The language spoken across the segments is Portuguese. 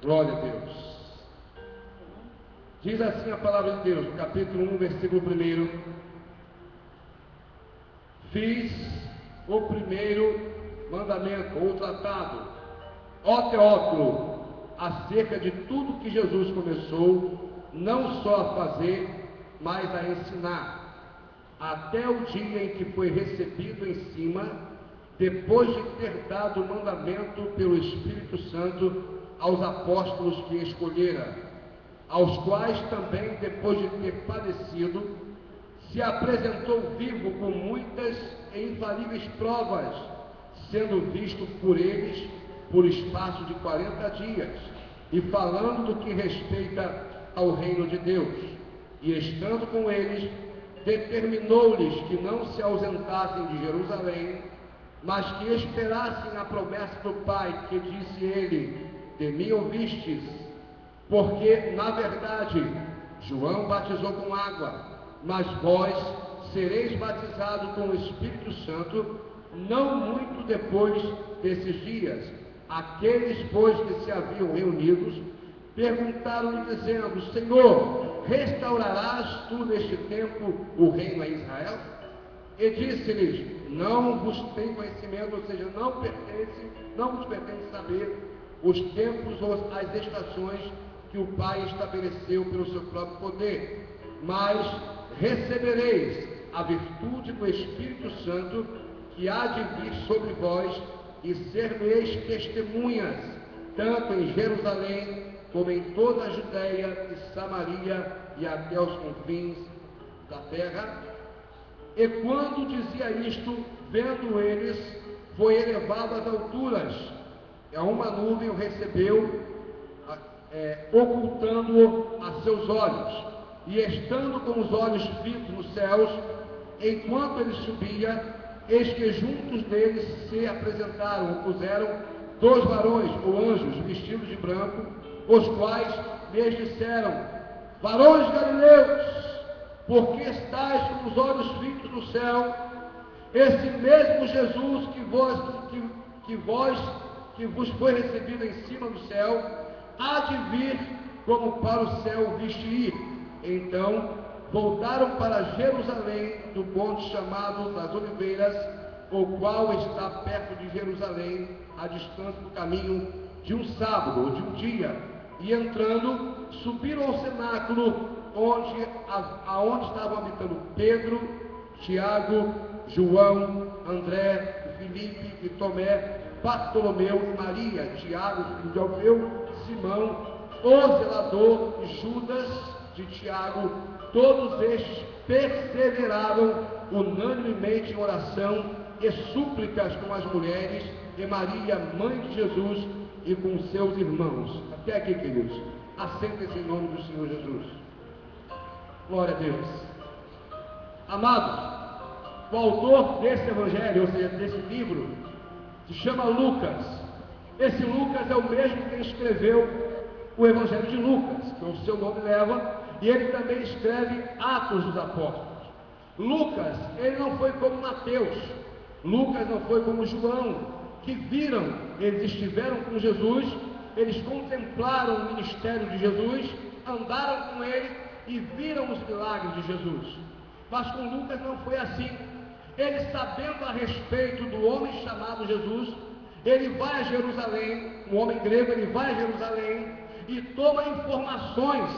Glória a Deus. Diz assim a palavra de Deus, no capítulo 1, versículo 1. Fiz o primeiro mandamento, ou tratado, ó Teófilo, acerca de tudo que Jesus começou, não só a fazer, mas a ensinar, até o dia em que foi recebido em cima, depois de ter dado o mandamento pelo Espírito Santo aos apóstolos que escolhera, aos quais também, depois de ter padecido, se apresentou vivo com muitas e infalíveis provas, sendo visto por eles por espaço de 40 dias, e falando do que respeita ao reino de Deus. E estando com eles, determinou-lhes que não se ausentassem de Jerusalém, mas que esperassem a promessa do Pai, que disse ele: de mim ouvistes, porque, na verdade, João batizou com água, mas vós sereis batizados com o Espírito Santo, não muito depois desses dias. Aqueles, pois, que se haviam reunidos, perguntaram-lhe, dizendo: Senhor, restaurarás tu neste tempo o reino a Israel? E disse-lhes: não vos tem conhecimento, ou seja, não vos pertence saber os tempos ou as estações que o Pai estabeleceu pelo seu próprio poder, mas recebereis a virtude do Espírito Santo, que há de vir sobre vós, e ser-me-eis testemunhas, tanto em Jerusalém, como em toda a Judéia e Samaria, e até os confins da terra. E quando dizia isto, vendo eles, foi elevado às alturas, e a uma nuvem o recebeu, ocultando-o a seus olhos. E estando com os olhos fitos nos céus, enquanto ele subia, eis que juntos deles se apresentaram, ou puseram, 2 varões, ou anjos, vestidos de branco, os quais lhes disseram: varões galileus, por que estáis com os olhos fitos no céu? Esse mesmo Jesus que vos foi recebido em cima do céu, há de vir como para o céu viste ir. Então voltaram para Jerusalém, do monte chamado das Oliveiras, o qual está perto de Jerusalém, à distância do caminho de um sábado, ou de um dia. E entrando, subiram ao cenáculo, aonde estavam habitando Pedro, Tiago, João, André, Filipe e Tomé, Bartolomeu e Maria, Tiago, filho de Alfeu, Simão, o zelador, e Judas de Tiago. Todos estes perseveraram unanimemente em oração e súplicas com as mulheres e Maria, mãe de Jesus, e com seus irmãos. Até aqui, queridos. Assentem-se em nome do Senhor Jesus. Glória a Deus. Amados, o autor desse evangelho, ou seja, desse livro, se chama Lucas. Esse Lucas é o mesmo que escreveu o evangelho de Lucas, que o seu nome leva, e ele também escreve Atos dos Apóstolos. Lucas, ele não foi como Mateus, Lucas não foi como João, que viram, eles estiveram com Jesus, eles contemplaram o ministério de Jesus, andaram com ele e viram os milagres de Jesus. Mas com Lucas não foi assim. Ele, sabendo a respeito do homem chamado Jesus, ele vai a Jerusalém, um homem grego, ele vai a Jerusalém e toma informações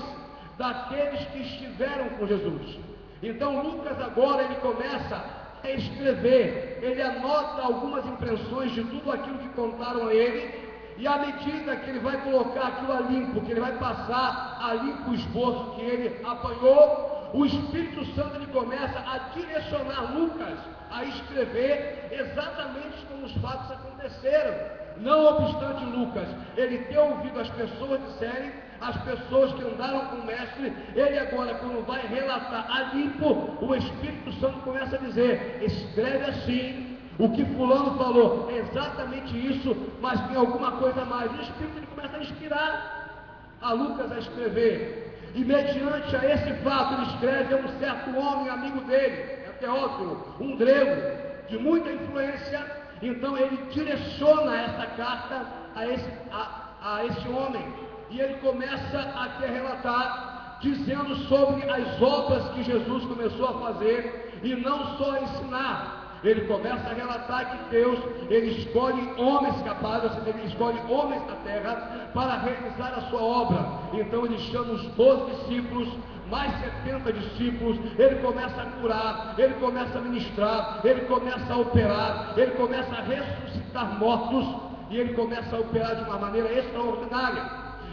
daqueles que estiveram com Jesus. Então Lucas agora ele começa a escrever, ele anota algumas impressões de tudo aquilo que contaram a ele, e à medida que ele vai colocar aquilo a limpo, que ele vai passar a limpo o esboço que ele apanhou, o Espírito Santo ele começa a direcionar Lucas a escrever exatamente como os fatos aconteceram. Não obstante Lucas, ele ter ouvido as pessoas disserem, as pessoas que andaram com o mestre, ele agora, quando vai relatar a limpo, o Espírito Santo começa a dizer: escreve assim, o que fulano falou é exatamente isso, mas tem alguma coisa a mais. O Espírito ele começa a inspirar a Lucas a escrever, e mediante a esse fato ele escreve a um certo homem, amigo dele, é Teófilo, um grego de muita influência. Então ele direciona essa carta a esse homem, e ele começa aqui a relatar, dizendo sobre as obras que Jesus começou a fazer, e não só a ensinar. Ele começa a relatar que Deus, ele escolhe homens capazes, ele escolhe homens na terra para realizar a sua obra. Então ele chama os 12 discípulos, mais 70 discípulos, ele começa a curar, ele começa a ministrar, ele começa a operar, ele começa a ressuscitar mortos, e ele começa a operar de uma maneira extraordinária.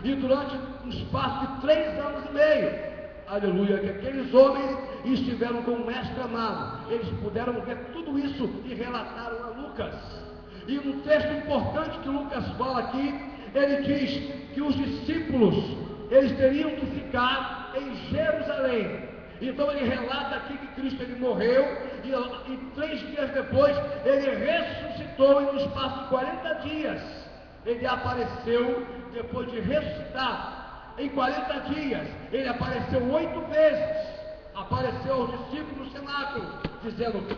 E durante um espaço de 3 anos e meio, aleluia, que aqueles homens estiveram com o mestre amado, eles puderam ver tudo isso e relataram a Lucas. E um texto importante que Lucas fala aqui, ele diz que os discípulos, eles teriam que ficar em Jerusalém. Então ele relata aqui que Cristo ele morreu e 3 dias depois ele ressuscitou, e no espaço de 40 dias ele apareceu depois de ressuscitar. Em 40 dias, ele apareceu 8 vezes, apareceu aos discípulos no cenáculo, dizendo: